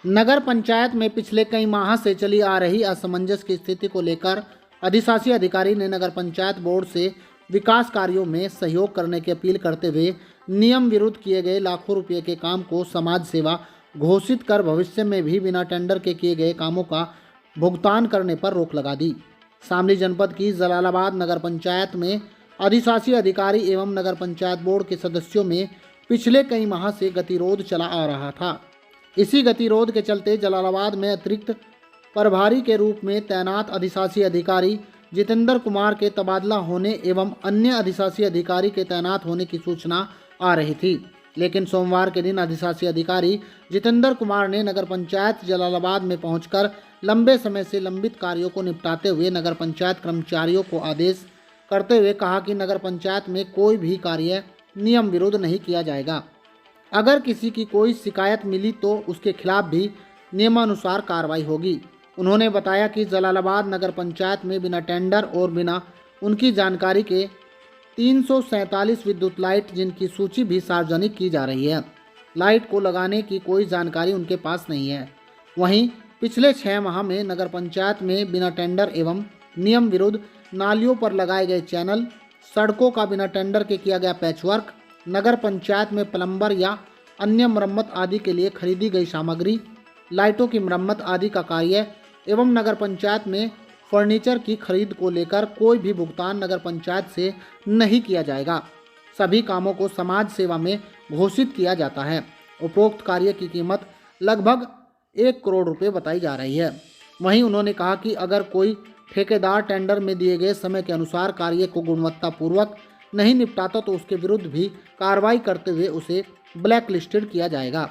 नगर पंचायत में पिछले कई माह से चली आ रही असमंजस की स्थिति को लेकर अधिशासी अधिकारी ने नगर पंचायत बोर्ड से विकास कार्यों में सहयोग करने की अपील करते हुए नियम विरुद्ध किए गए लाखों रुपए के काम को समाज सेवा घोषित कर भविष्य में भी बिना टेंडर के किए गए कामों का भुगतान करने पर रोक लगा दी। शामली जनपद की जलालाबाद नगर पंचायत में अधिशासी अधिकारी एवं नगर पंचायत बोर्ड के सदस्यों में पिछले कई माह से गतिरोध चला आ रहा था। इसी गतिरोध के चलते जलालाबाद में अतिरिक्त प्रभारी के रूप में तैनात अधिशासी अधिकारी जितेंद्र कुमार के तबादला होने एवं अन्य अधिशासी अधिकारी के तैनात होने की सूचना आ रही थी, लेकिन सोमवार के दिन अधिशासी अधिकारी जितेंद्र कुमार ने नगर पंचायत जलालाबाद में पहुंचकर लंबे समय से लंबित कार्यों को निपटाते हुए नगर पंचायत कर्मचारियों को आदेश करते हुए कहा कि नगर पंचायत में कोई भी कार्य नियम विरुद्ध नहीं किया जाएगा। अगर किसी की कोई शिकायत मिली तो उसके खिलाफ भी नियमानुसार कार्रवाई होगी। उन्होंने बताया कि जलालाबाद नगर पंचायत में बिना टेंडर और बिना उनकी जानकारी के 347 विद्युत लाइट जिनकी सूची भी सार्वजनिक की जा रही है, लाइट को लगाने की कोई जानकारी उनके पास नहीं है। वहीं पिछले 6 माह में नगर पंचायत में बिना टेंडर एवं नियम विरुद्ध नालियों पर लगाए गए चैनल, सड़कों का बिना टेंडर के किया गया पैचवर्क, नगर पंचायत में प्लम्बर या अन्य मरम्मत आदि के लिए खरीदी गई सामग्री, लाइटों की मरम्मत आदि का कार्य एवं नगर पंचायत में फर्नीचर की खरीद को लेकर कोई भी भुगतान नगर पंचायत से नहीं किया जाएगा। सभी कामों को समाज सेवा में घोषित किया जाता है। उपरोक्त कार्य की कीमत लगभग 1 करोड़ रुपए बताई जा रही है। वहीं उन्होंने कहा कि अगर कोई ठेकेदार टेंडर में दिए गए समय के अनुसार कार्य को गुणवत्तापूर्वक नहीं निपटाता तो उसके विरुद्ध भी कार्रवाई करते हुए उसे ब्लैक लिस्टेड किया जाएगा।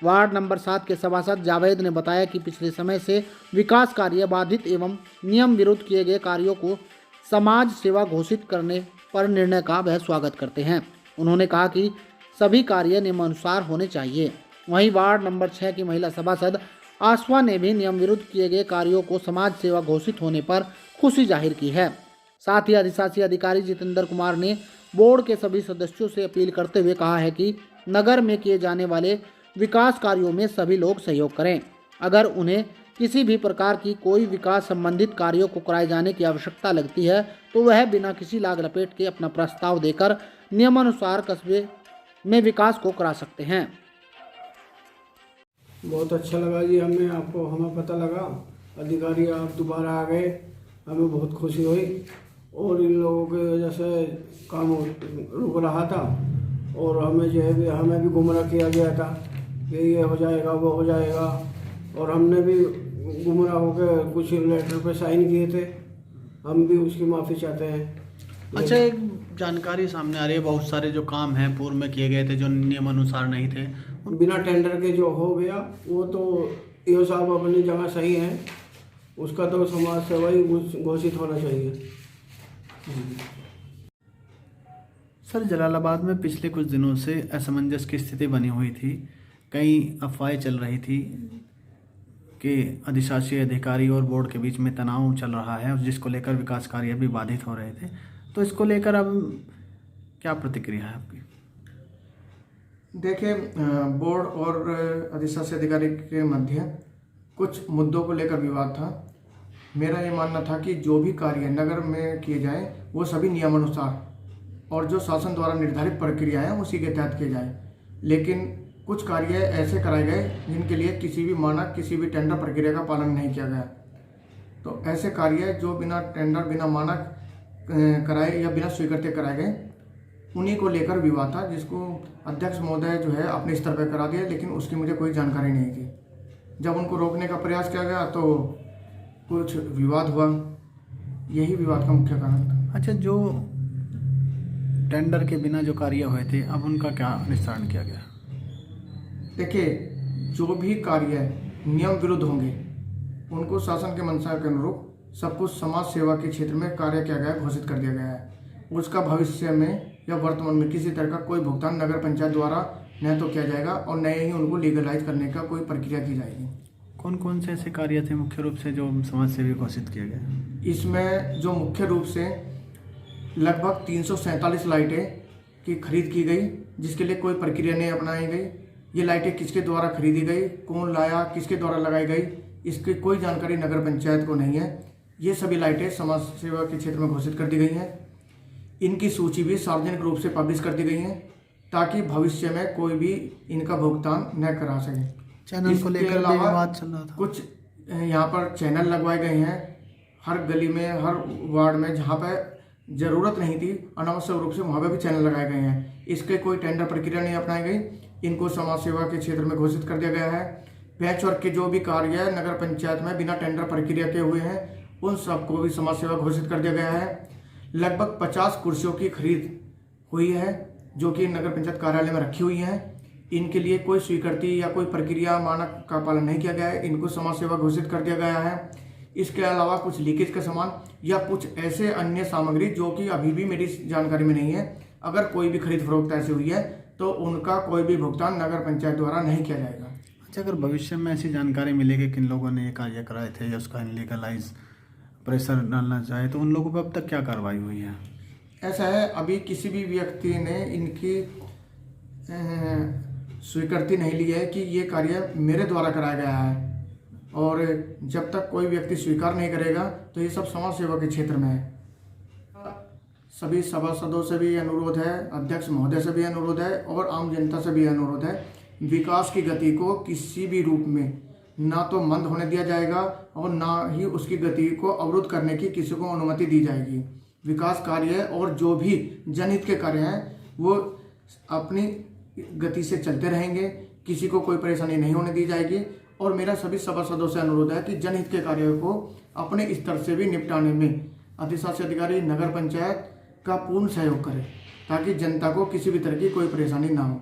वार्ड नंबर 7 के सभासद जावेद ने बताया कि पिछले समय से विकास कार्य बाधित एवं नियम विरुद्ध किए गए कार्यों को समाज सेवा घोषित करने पर निर्णय का वह स्वागत करते हैं। उन्होंने कहा कि सभी कार्य नियमानुसार होने चाहिए। वहीं वार्ड नंबर 6 की महिला सभासद आसवा ने भी नियम विरुद्ध किए गए कार्यों को समाज सेवा घोषित होने पर खुशी जाहिर की है। साथ ही अधिशासी अधिकारी जितेंद्र कुमार ने बोर्ड के सभी सदस्यों से अपील करते हुए कहा है कि नगर में किए जाने वाले विकास कार्यों में सभी लोग सहयोग करें। अगर उन्हें किसी भी प्रकार की कोई विकास संबंधित कार्यों को कराए जाने की आवश्यकता लगती है तो वह बिना किसी लाग लपेट के अपना प्रस्ताव देकर नियमानुसार कस्बे में विकास को करा सकते हैं। बहुत अच्छा लगा जी, हमें पता लगा अधिकारी आप दोबारा आ गए, हमें बहुत खुशी हुई। और इन लोगों की वजह से काम रुक रहा था और हमें जो है हमें भी गुमराह किया गया था कि ये हो जाएगा वो हो जाएगा, और हमने भी गुमराह होकर कुछ लेटर पे साइन किए थे। हम भी उसकी माफ़ी चाहते हैं। अच्छा, एक जानकारी सामने आ रही है, बहुत सारे जो काम हैं पूर्व में किए गए थे जो नियमानुसार नहीं थे, बिना टेंडर के जो हो गया वो तो ये साहब अपनी जगह सही है, उसका तो समाज सेवा ही घोषित होना चाहिए। सर, जलालाबाद में पिछले कुछ दिनों से असमंजस की स्थिति बनी हुई थी। कई अफवाहें चल रही थी कि अधिशासी अधिकारी और बोर्ड के बीच में तनाव चल रहा है, जिसको लेकर विकास कार्य भी बाधित हो रहे थे। तो इसको लेकर अब क्या प्रतिक्रिया है आपकी? देखिए, बोर्ड और अधिशासी अधिकारी के मध्य कुछ मुद्दों को लेकर विवाद था। मेरा ये मानना था कि जो भी कार्य नगर में किए जाएं वो सभी नियमानुसार और जो शासन द्वारा निर्धारित प्रक्रिया है उसी के तहत किए जाएं। लेकिन कुछ कार्य ऐसे कराए गए जिनके लिए किसी भी मानक, किसी भी टेंडर प्रक्रिया का पालन नहीं किया गया। तो ऐसे कार्य जो बिना टेंडर, बिना मानक कराए या बिना स्वीकृति कराए गए, उन्हीं को लेकर विवाद था, जिसको अध्यक्ष महोदय जो है अपने स्तर पर करा दिया, लेकिन उसकी मुझे कोई जानकारी नहीं थी। जब उनको रोकने का प्रयास किया गया तो कुछ विवाद हुआ, यही विवाद का मुख्य कारण था। अच्छा, जो टेंडर के बिना जो कार्य हुए थे अब उनका क्या निस्तारण किया गया? देखिए, जो भी कार्य नियम विरुद्ध होंगे उनको शासन के मंशा के अनुरूप सब कुछ समाज सेवा के क्षेत्र में कार्य किया गया, घोषित कर दिया गया है। उसका भविष्य में या वर्तमान में किसी तरह का कोई भुगतान नगर पंचायत द्वारा न तो किया जाएगा और न ही उनको लीगलाइज करने का कोई प्रक्रिया की जाएगी। कौन कौन से ऐसे कार्य थे मुख्य रूप से जो समाज सेवी घोषित किए गए? इसमें जो मुख्य रूप से लगभग 347 लाइटें की खरीद की गई, जिसके लिए कोई प्रक्रिया नहीं अपनाई गई। ये लाइटें किसके द्वारा खरीदी गई, कौन लाया, किसके द्वारा लगाई गई, इसकी कोई जानकारी नगर पंचायत को नहीं है। ये सभी लाइटें समाज सेवा के क्षेत्र में घोषित कर दी गई हैं। इनकी सूची भी सार्वजनिक रूप से पब्लिश कर दी गई है ताकि भविष्य में कोई भी इनका भुगतान न करा सके। चैनल को लेकर भी विवाद चल रहा था। कुछ यहाँ पर चैनल लगवाए गए हैं हर गली में, हर वार्ड में, जहाँ पर ज़रूरत नहीं थी अनावश्यक रूप से वहाँ पर भी चैनल लगाए गए हैं। इसके कोई टेंडर प्रक्रिया नहीं अपनाई गई। इनको समाज सेवा के क्षेत्र में घोषित कर दिया गया है। पैच वर्क के जो भी कार्य नगर पंचायत में बिना टेंडर प्रक्रिया के हुए हैं उन सबको भी समाज सेवा घोषित कर दिया गया है। लगभग 50 कुर्सियों की खरीद हुई है जो कि नगर पंचायत कार्यालय में रखी हुई हैं। इनके लिए कोई स्वीकृति या कोई प्रक्रिया मानक का पालन नहीं किया गया है। इनको समाज सेवा घोषित कर दिया गया है। इसके अलावा कुछ लीकेज का सामान या कुछ ऐसे अन्य सामग्री जो कि अभी भी मेरी जानकारी में नहीं है, अगर कोई भी खरीद फरोख्त ऐसी हुई है तो उनका कोई भी भुगतान नगर पंचायत द्वारा नहीं किया जाएगा। अच्छा, अगर भविष्य में ऐसी जानकारी मिलेगी किन लोगों ने ये कार्य कराए थे या उसका इनलीगलाइज प्रेशर डालना चाहे तो उन लोगों पर अब तक क्या कार्रवाई हुई है? ऐसा है, अभी किसी भी व्यक्ति ने इनकी स्वीकृति नहीं ली है कि ये कार्य मेरे द्वारा कराया गया है, और जब तक कोई व्यक्ति स्वीकार नहीं करेगा तो ये सब समाज सेवा के क्षेत्र में है। सभी सभासदों से भी अनुरोध है, अध्यक्ष महोदय से भी अनुरोध है और आम जनता से भी अनुरोध है, विकास की गति को किसी भी रूप में ना तो मंद होने दिया जाएगा और ना ही उसकी गति को अवरुद्ध करने की किसी को अनुमति दी जाएगी। विकास कार्य और जो भी जनहित के कार्य हैं वो अपनी गति से चलते रहेंगे, किसी को कोई परेशानी नहीं होने दी जाएगी। और मेरा सभी सभासदों से अनुरोध है कि जनहित के कार्यों को अपने स्तर से भी निपटाने में अधिशासी अधिकारी नगर पंचायत का पूर्ण सहयोग करें ताकि जनता को किसी भी तरह की कोई परेशानी ना हो।